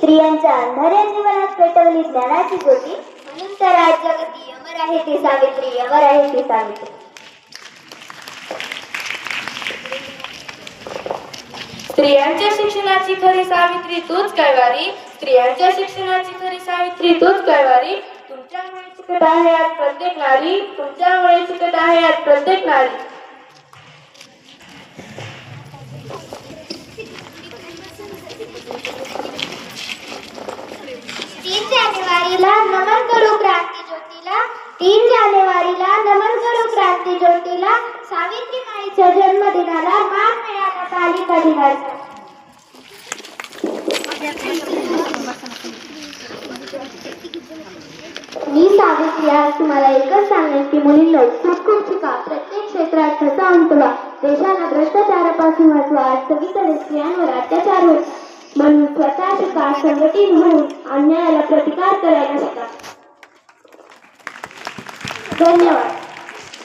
स्त्रियांच्या अंधाऱ्या जीवनात पेटवली ज्ञानाची ज्योती, म्हणून तर आज जगती अमर आहे ती सावित्री, अमर आहे ती सावित्री. स्त्रियांच्या शिक्षणाची खरी सावित्री तूच कैवारी, स्त्रियांच्या शिक्षणाची खरी सावित्री तूच कैवारी. तुमच्यामुळे शिकत आहे आज प्रत्येक नारी, तुमच्यामुळे शिकत आहे आज प्रत्येक नारी. 3 जानेवारीला नमन करू क्रांती ज्योतीला, 3 जानेवारीला नमन करू क्रांती ज्योतीला. सावित्री माईच्या जन्मदिनाला मान मिळाला पालिका दिनाचा. मी सावित्री आज तुम्हाला एकच सांगेन की मुलींनो, खूप शिका, प्रत्येक क्षेत्रात ठसा उमटवा, देशाला भ्रष्टाचारापासून वाचवा. आज सगळीकडे स्त्रियांवर अत्याचार होत, म्हणून स्वतः शिका, संघटित होऊन अन्यायाला प्रतिकार करायला शिका. धन्यवाद.